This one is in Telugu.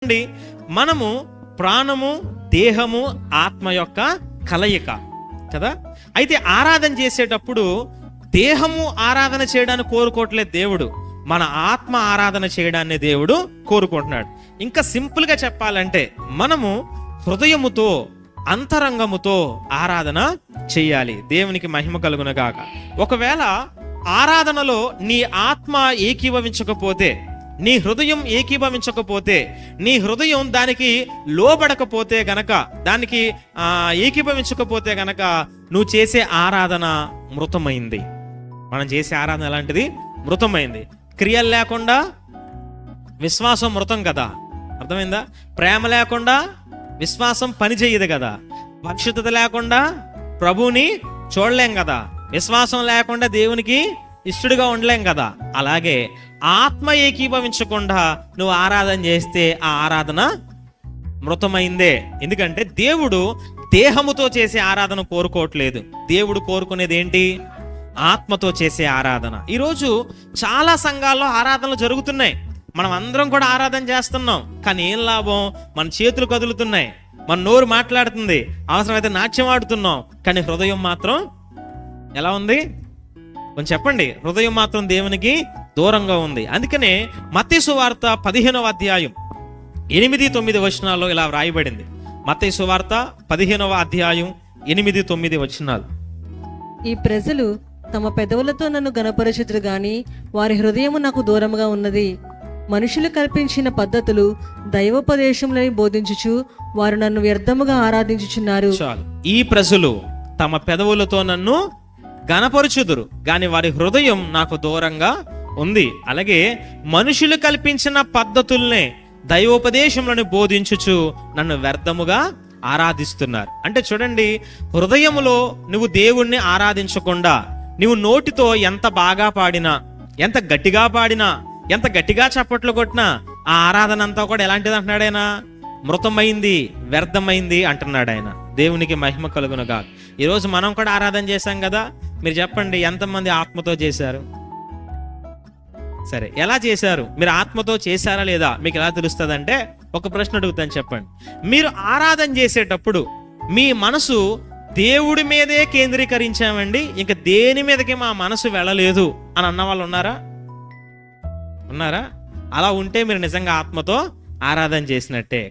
చూడండి, మనము ప్రాణము, దేహము, ఆత్మ యొక్క కలయిక కదా. అయితే ఆరాధన చేసేటప్పుడు దేహము ఆరాధన చేయడాన్ని కోరుకోవట్లేదు దేవుడు, మన ఆత్మ ఆరాధన చేయడాన్ని దేవుడు కోరుకుంటున్నాడు. ఇంకా సింపుల్ గా చెప్పాలంటే మనము హృదయముతో, అంతరంగముతో ఆరాధన చెయ్యాలి. దేవునికి మహిమ కలుగునగాక. ఒకవేళ ఆరాధనలో నీ ఆత్మ ఏకీభవించకపోతే, నీ హృదయం ఏకీభవించకపోతే, నీ హృదయం దానికి లోబడకపోతే గనక, దానికి ఏకీభవించకపోతే గనక నువ్వు చేసే ఆరాధన మృతమైంది. మనం చేసే ఆరాధన ఎలాంటిది? మృతమైంది. క్రియలు లేకుండా విశ్వాసం మృతం కదా, అర్థమైందా? ప్రేమ లేకుండా విశ్వాసం పని చేయదు కదా, పరిశుద్ధత లేకుండా ప్రభువుని చూడలేం కదా, విశ్వాసం లేకుండా దేవునికి ఇష్టడుగా ఉండలేం కదా. అలాగే ఆత్మ ఏకీభవించకుండా నువ్వు ఆరాధన చేస్తే ఆ ఆరాధన మృతమైందే. ఎందుకంటే దేవుడు దేహముతో చేసే ఆరాధన కోరుకోవట్లేదు. దేవుడు కోరుకునేది ఏంటి? ఆత్మతో చేసే ఆరాధన. ఈరోజు చాలా సంఘాల్లో ఆరాధనలు జరుగుతున్నాయి, మనం అందరం కూడా ఆరాధన చేస్తున్నాం. కానీ ఏం లాభం? మన చేతులు కదులుతున్నాయి, మన నోరు మాట్లాడుతుంది, అవసరమైతే నాట్యం ఆడుతున్నాం, కానీ హృదయం మాత్రం ఎలా ఉంది? కొంచెం చెప్పండి. హృదయం మాత్రం దేవునికి దూరంగా ఉంది. అందుకనే మత్తయి సువార్త 15వ అధ్యాయం 8-9 వచనాల్లో ఇలా వ్రాయబడింది. మత్తయి సువార్త 15వ అధ్యాయం 8-9 వచనాలు. ఈ ప్రజలు తమ పెదవులతో నన్ను గణపరచుదురు గాని వారి హృదయము నాకు దూరంగా ఉన్నది. మనుషులు కల్పించిన పద్ధతులు దైవోపదేశములని బోధించుచు వారు నన్ను వ్యర్థముగా ఆరాధించుచున్నారు. చాలు. ఈ ప్రజలు తమ పెదవులతో నన్ను గణపరచుదురు గాని వారి హృదయం నాకు దూరంగా ఉంది. అలాగే మనుషులు కల్పించిన పద్ధతుల్నే, దైవోపదేశములను బోధించుచు నన్ను వ్యర్థముగా ఆరాధిస్తున్నారు. అంటే చూడండి, హృదయములో నువ్వు దేవుణ్ణి ఆరాధించకుండా నువ్వు నోటితో ఎంత బాగా పాడినా, ఎంత గట్టిగా పాడినా, ఎంత గట్టిగా చప్పట్లు కొట్టినా ఆ ఆరాధన అంతా కూడా ఎలాంటిది అంటున్నాడు ఆయన? మృతమైంది, వ్యర్థమైంది అంటున్నాడు ఆయన. దేవునికి మహిమ కలుగునుగా. ఈరోజు మనం కూడా ఆరాధన చేశాం కదా. మీరు చెప్పండి, ఎంతమంది ఆత్మతో చేశారు? సరే, ఎలా చేశారు? మీరు ఆత్మతో చేశారా లేదా మీకు ఎలా తెలుస్తుంది అంటే, ఒక ప్రశ్న అడుగుతాను, చెప్పండి. మీరు ఆరాధన చేసేటప్పుడు మీ మనసు దేవుడి మీదే కేంద్రీకరించామండి, ఇంకా దేని మీదకి మా మనసు వెళ్ళలేదు అని అన్న వాళ్ళు ఉన్నారా? ఉన్నారా? అలా ఉంటే మీరు నిజంగా ఆత్మతో ఆరాధన చేసినట్టే.